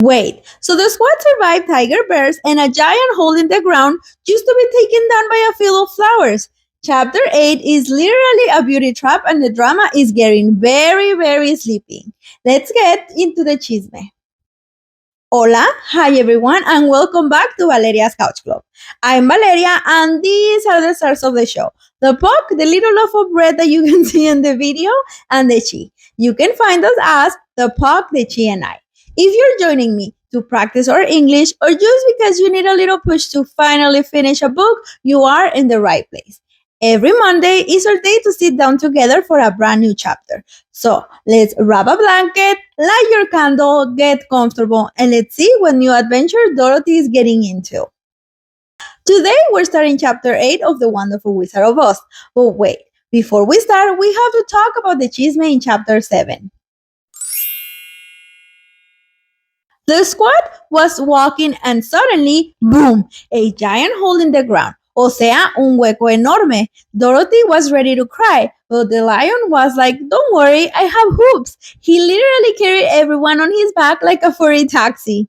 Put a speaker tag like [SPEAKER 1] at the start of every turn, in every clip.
[SPEAKER 1] Wait, so the squad survived tiger bears and a giant hole in the ground just to be taken down by a field of flowers. Chapter 8 is literally a beauty trap and the drama is getting very, very sleepy. Let's get into the chisme. Hola, hi everyone, and welcome back to Valeria's Couch Club. I'm Valeria, and these are the stars of the show: the Puck, the little loaf of bread that you can see in the video, and the Chi. You can find us as the Puck, the Chi, and I. If you're joining me to practice our English, or just because you need a little push to finally finish a book, you are in the right place. Every Monday is our day to sit down together for a brand new chapter. So let's wrap a blanket, light your candle, get comfortable, and let's see what new adventure Dorothy is getting into. Today we're starting chapter 8 of The Wonderful Wizard of Oz. But wait, before we start, we have to talk about the chisme in chapter 7. The squad was walking and suddenly, boom, a giant hole in the ground. O sea, un hueco enorme. Dorothy was ready to cry, but the lion was like, don't worry, I have hoops. He literally carried everyone on his back like a furry taxi.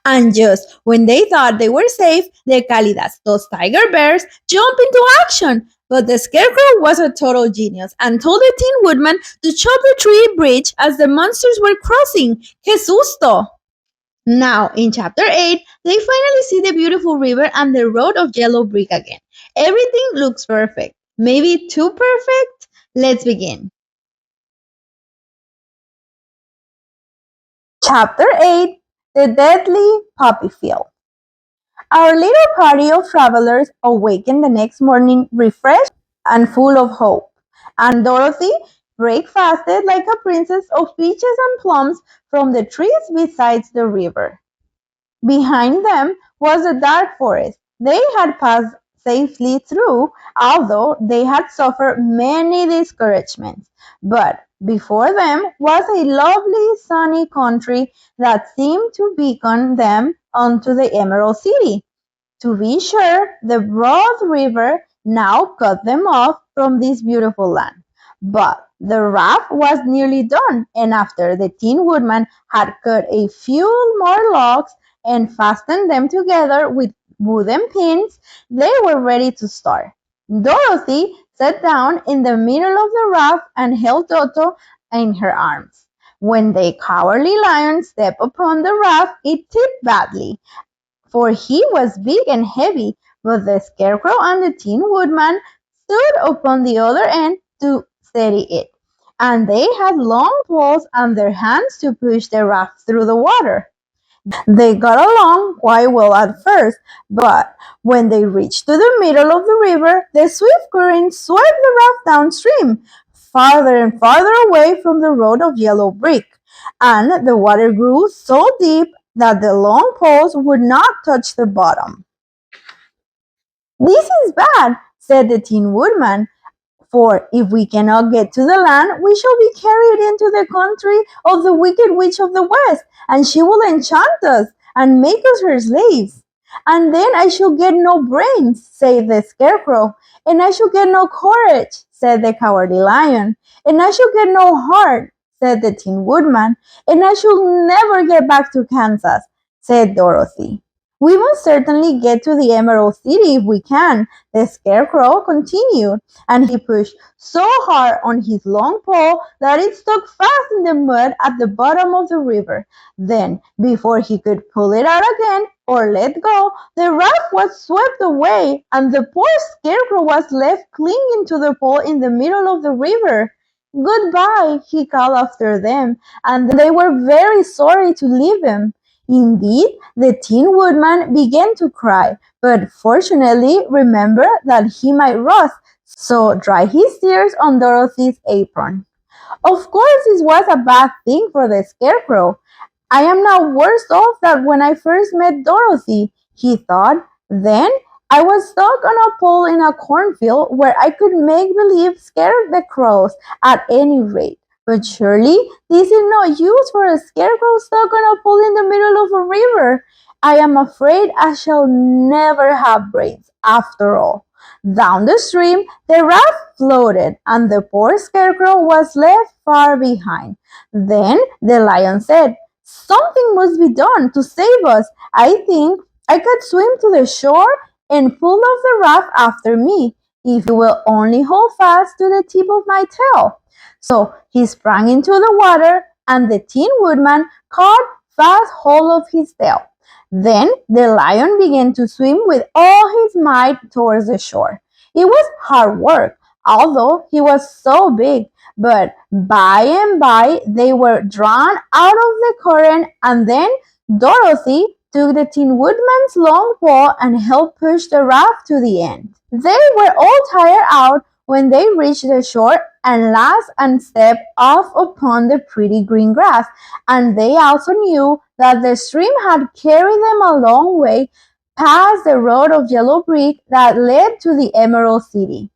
[SPEAKER 1] And just when they thought they were safe, the Kalidahs, those tiger bears, jumped into action. But the Scarecrow was a total genius and told the Tin Woodman to chop the tree bridge as the monsters were crossing. ¡Qué susto! Now, in chapter 8, they finally see the beautiful river and the road of yellow brick again. Everything looks perfect. Maybe too perfect? Let's begin. Chapter 8, The Deadly Poppy Field. Our little party of travelers awakened the next morning refreshed and full of hope. And Dorothy breakfasted like a princess of peaches and plums from the trees beside the river. Behind them was a dark forest they had passed safely through, although they had suffered many discouragements. But before them was a lovely sunny country that seemed to beckon them onto the Emerald City. To be sure, the broad river now cut them off from this beautiful land. But the raft was nearly done, and after the Tin Woodman had cut a few more logs and fastened them together with wooden pins, they were ready to start. Dorothy sat down in the middle of the raft and held Toto in her arms. When the cowardly lion stepped upon the raft, it tipped badly, for he was big and heavy, but the Scarecrow and the Tin Woodman stood upon the other end to steady it, and they had long poles and their hands to push the raft through the water. They got along quite well at first, but when they reached to the middle of the river, the swift current swept the raft downstream, farther and farther away from the road of yellow brick, and the water grew so deep that the long poles would not touch the bottom. "This is bad," said the Tin Woodman, "for if we cannot get to the land, we shall be carried into the country of the Wicked Witch of the West, and she will enchant us and make us her slaves. And then I shall get no brains," said the Scarecrow, "and I shall get no courage," said the Cowardly Lion, "and I shall get no heart," said the Tin Woodman, "and I shall never get back to Kansas," said Dorothy. "We must certainly get to the Emerald City if we can," the Scarecrow continued, and he pushed so hard on his long pole that it stuck fast in the mud at the bottom of the river. Then, before he could pull it out again or let go, the raft was swept away, and the poor Scarecrow was left clinging to the pole in the middle of the river. "Goodbye," he called after them, and they were very sorry to leave him. Indeed, the Tin Woodman began to cry, but fortunately remembered that he might rust, so dried his tears on Dorothy's apron. Of course, this was a bad thing for the Scarecrow. "I am now worse off than when I first met Dorothy," he thought. "Then I was stuck on a pole in a cornfield where I could make believe scare the crows at any rate. But surely this is no use for a Scarecrow stuck on a pole in the middle of a river. I am afraid I shall never have brains after all." Down the stream the raft floated, and the poor Scarecrow was left far behind. Then the lion said, Something must be done to save us. I think I could swim to the shore and pull off the raft after me, if you will only hold fast to the tip of my tail. So he sprang into the water, and the Tin Woodman caught fast hold of his tail. Then the lion began to swim with all his might towards the shore. It was hard work, although he was so big, but by and by they were drawn out of the current, and then Dorothy took the Tin Woodman's long pole and helped push the raft to the end. They were all tired out when they reached the shore and last and stepped off upon the pretty green grass, and they also knew that the stream had carried them a long way past the road of yellow brick that led to the Emerald City.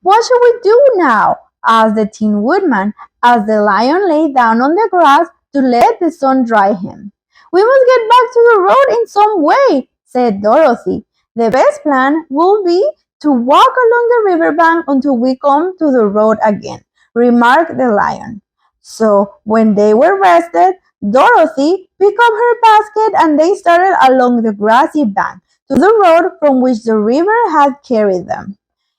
[SPEAKER 1] "What shall we do now?" asked the Tin Woodman, as the lion lay down on the grass to let the sun dry him. "We must get back to the road in some way," said Dorothy. "The best plan will be to walk along the riverbank until we come to the road again," remarked the lion. So when they were rested, Dorothy picked up her basket and they started along the grassy bank to the road from which the river had carried them.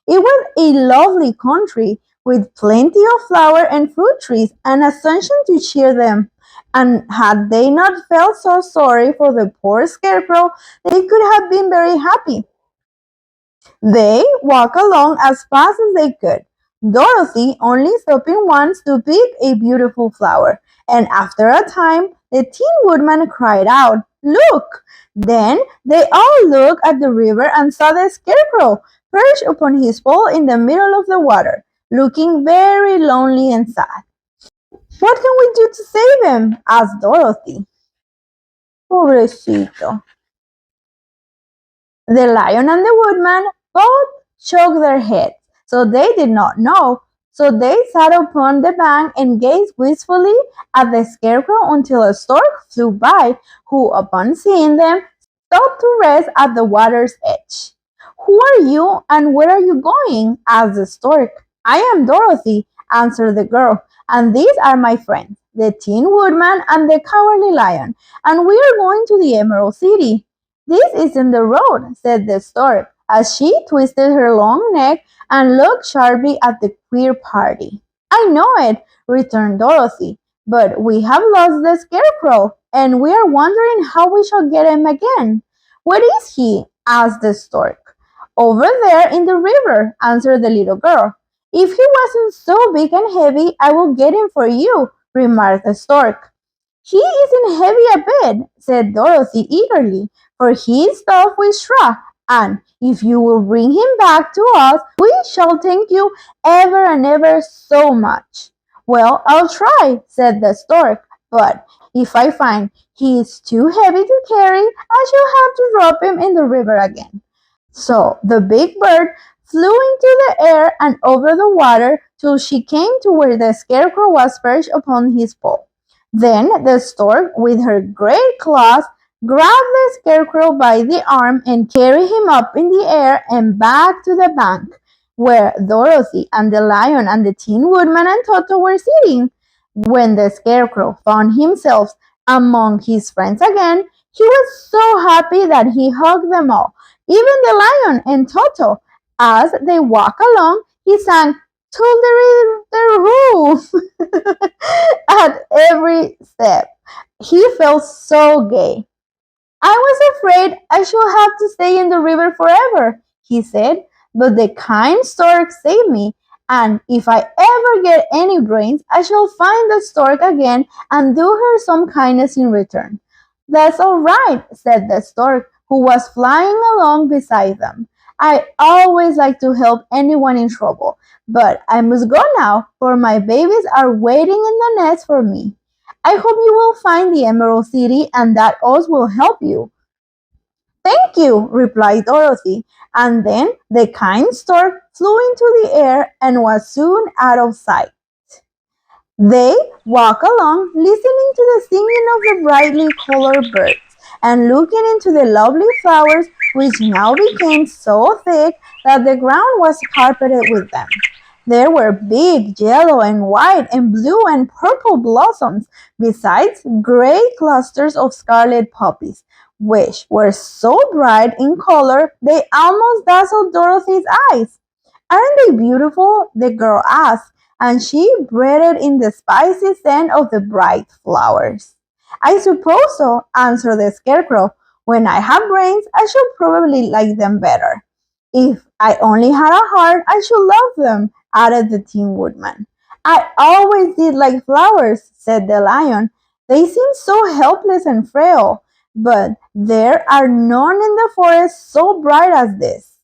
[SPEAKER 1] It was a lovely country with plenty of flower and fruit trees and a sunshine to cheer them. And had they not felt so sorry for the poor Scarecrow, they could have been very happy. They walked along as fast as they could, Dorothy only stopping once to pick a beautiful flower, and after a time the Tin Woodman cried out, "Look!" Then they all looked at the river and saw the Scarecrow perched upon his pole in the middle of the water, looking very lonely and sad. "What can we do to save him?" asked Dorothy. Pobrecito. The lion and the woodman both shook their heads, so they did not know. So they sat upon the bank and gazed wistfully at the Scarecrow until a stork flew by, who, upon seeing them, stopped to rest at the water's edge. "Who are you and where are you going?" asked the stork. "I am Dorothy," answered the girl, "and these are my friends, the Tin Woodman and the Cowardly Lion, and we are going to the Emerald City." "This isn't the road," said the stork, as she twisted her long neck and looked sharply at the queer party. "I know it," returned Dorothy, "but we have lost the Scarecrow, and we are wondering how we shall get him again." "Where is he?" asked the stork. "Over there in the river," answered the little girl. "If he wasn't so big and heavy, I will get him for you," remarked the stork. "He isn't heavy a bit," said Dorothy eagerly, "for he is stuffed with straw, and if you will bring him back to us, we shall thank you ever and ever so much." "Well, I'll try," said the stork, "but if I find he is too heavy to carry, I shall have to drop him in the river again." So the big bird flew into the air and over the water till she came to where the Scarecrow was perched upon his pole. Then the stork, with her great claws, grabbed the Scarecrow by the arm and carried him up in the air and back to the bank, where Dorothy and the lion and the Tin Woodman and Toto were sitting. When the Scarecrow found himself among his friends again, he was so happy that he hugged them all, even the lion and Toto. As they walked along, he sang "Toodle-oo" at every step. He felt so gay. "I was afraid I should have to stay in the river forever," he said, "but the kind stork saved me, and if I ever get any brains, I shall find the stork again and do her some kindness in return." "That's all right," said the stork, who was flying along beside them. "I always like to help anyone in trouble, but I must go now, for my babies are waiting in the nest for me. I hope you will find the Emerald City and that Oz will help you." "Thank you," replied Dorothy, and then the kind stork flew into the air and was soon out of sight. They walked along, listening to the singing of the brightly colored birds and looking into the lovely flowers, which now became so thick that the ground was carpeted with them. There were big yellow and white and blue and purple blossoms, besides great clusters of scarlet poppies, which were so bright in color they almost dazzled Dorothy's eyes. Aren't they beautiful? The girl asked, and she breathed in the spicy scent of the bright flowers. I suppose so, answered the Scarecrow. When I have brains, I should probably like them better. If I only had a heart, I should love them, added the Tin Woodman. I always did like flowers, said the lion. They seem so helpless and frail, but there are none in the forest so bright as this.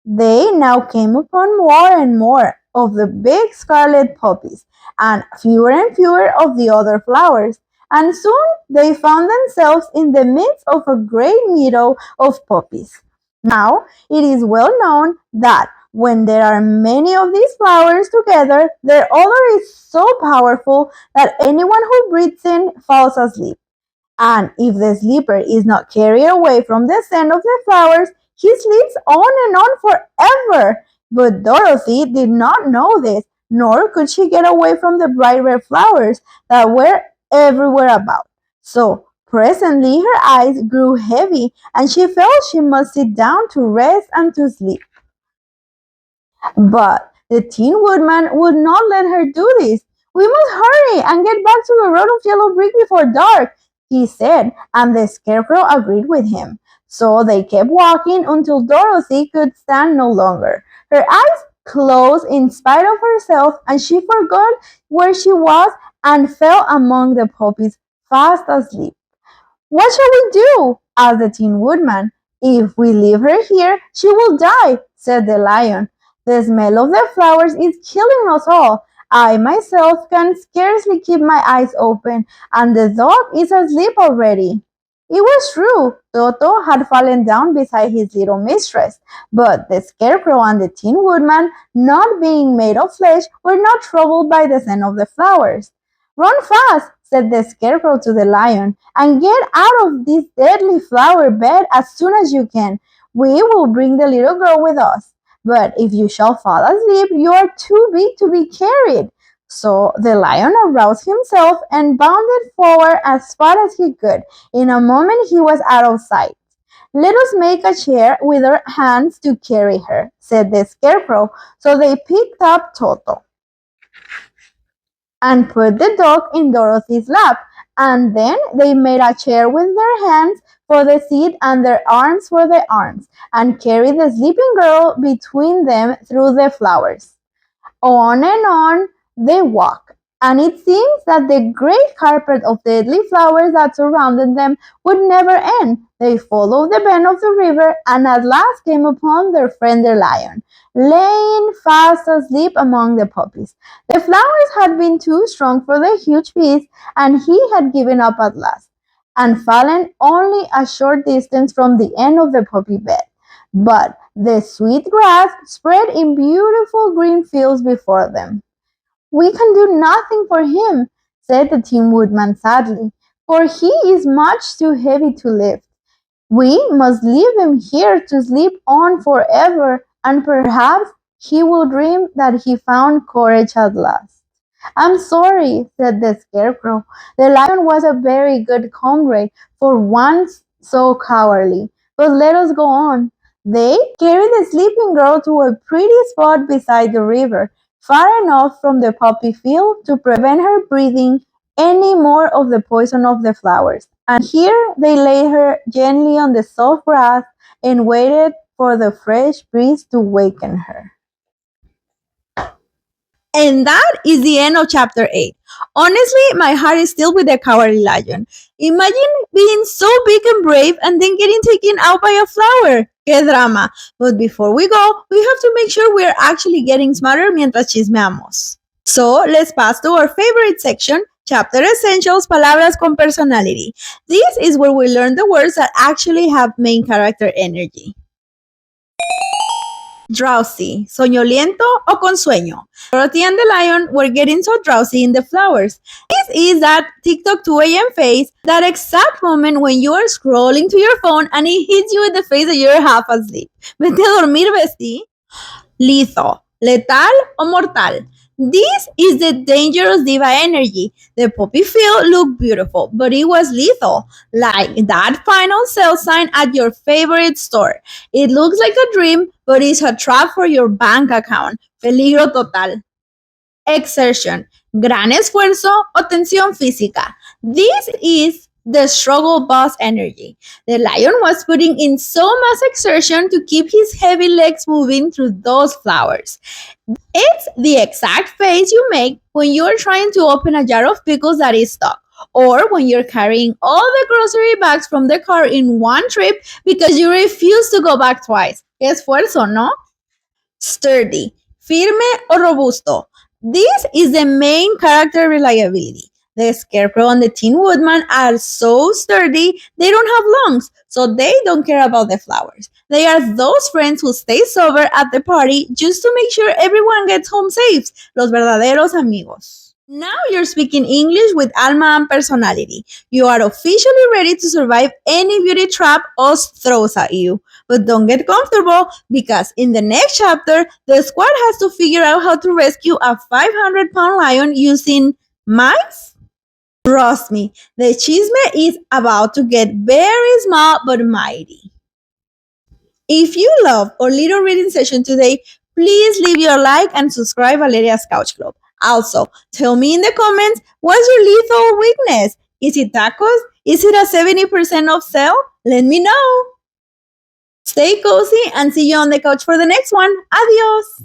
[SPEAKER 1] They now came upon more and more of the big scarlet poppies, and fewer of the other flowers, and soon they found themselves in the midst of a great meadow of poppies. Now it is well known that when there are many of these flowers together, their odor is so powerful that anyone who breathes in falls asleep. And if the sleeper is not carried away from the scent of the flowers, he sleeps on and on forever. But Dorothy did not know this, nor could she get away from the bright red flowers that were everywhere about. So presently her eyes grew heavy, and she felt she must sit down to rest and to sleep. But the Tin Woodman would not let her do this. We must hurry and get back to the road of yellow brick before dark, he said, and the Scarecrow agreed with him. So they kept walking until Dorothy could stand no longer. Her eyes closed in spite of herself, and she forgot where she was and fell among the poppies fast asleep. What shall we do? Asked the Tin Woodman. If we leave her here, she will die, said the lion. The smell of the flowers is killing us all. I myself can scarcely keep my eyes open, and the dog is asleep already. It was true. Toto had fallen down beside his little mistress, but the Scarecrow and the Tin Woodman, not being made of flesh, were not troubled by the scent of the flowers. Run fast, said the Scarecrow to the lion, and get out of this deadly flower bed as soon as you can. We will bring the little girl with us. But if you shall fall asleep, you are too big to be carried. So the lion aroused himself and bounded forward as far as he could. In a moment he was out of sight. Let us make a chair with our hands to carry her, said the Scarecrow. So they picked up Toto and put the dog in Dorothy's lap, and then they made a chair with their hands for the seat and their arms for the arms, and carried the sleeping girl between them through the flowers. On and on they walked, and it seems that the great carpet of deadly flowers that surrounded them would never end. They followed the bend of the river, and at last came upon their friend the lion, laying fast asleep among the poppies. The flowers had been too strong for the huge beast, and he had given up at last, and fallen only a short distance from the end of the poppy bed. But the sweet grass spread in beautiful green fields before them. We can do nothing for him, said the Tin Woodman sadly, for he is much too heavy to lift. We must leave him here to sleep on forever, and perhaps he will dream that he found courage at last. I'm sorry, said the Scarecrow. The lion was a very good comrade for once so cowardly. But let us go on. They carried the sleeping girl to a pretty spot beside the river, far enough from the poppy field to prevent her breathing any more of the poison of the flowers. And here they laid her gently on the soft grass and waited for the fresh breeze to waken her. And that is the end of chapter 8. Honestly, my heart is still with the cowardly lion. Imagine being so big and brave and then getting taken out by a flower. ¡Qué drama! But before we go, we have to make sure we are actually getting smarter mientras chismeamos. So, let's pass to our favorite section, Chapter Essentials, Palabras con Personality. This is where we learn the words that actually have main character energy. Drowsy, soñoliento o con sueño. Dorothy and the lion were getting so drowsy in the flowers. This is that TikTok 2 a.m. face, that exact moment when you are scrolling to your phone and it hits you in the face that you're half asleep. Vete a dormir, bestie. Litho, Letal o mortal. This is the dangerous diva energy. The poppy field looked beautiful, but it was lethal, like that final sale sign at your favorite store. It looks like a dream, but it's a trap for your bank account. Peligro total. Exertion, gran esfuerzo o tensión física. This is the struggle boss energy. The lion was putting in so much exertion to keep his heavy legs moving through those flowers. It's the exact face you make when you're trying to open a jar of pickles that is stuck, or when you're carrying all the grocery bags from the car in one trip because you refuse to go back twice. Qué esfuerzo, ¿no? Sturdy, firme o robusto. This is the main character reliability. The Scarecrow and the Tin Woodman are so sturdy, they don't have lungs, so they don't care about the flowers. They are those friends who stay sober at the party just to make sure everyone gets home safe. Los verdaderos amigos. Now you're speaking English with alma and personality. You are officially ready to survive any beauty trap us throws at you. But don't get comfortable because in the next chapter, the squad has to figure out how to rescue a 500-pound lion using mice. Trust me, the chisme is about to get very small but mighty. If you love our little reading session today, please leave your like and subscribe Valeria's Couch Club. Also, tell me in the comments, what's your lethal weakness? Is it tacos? Is it a 70% off sale? Let me know. Stay cozy and see you on the couch for the next one. Adios.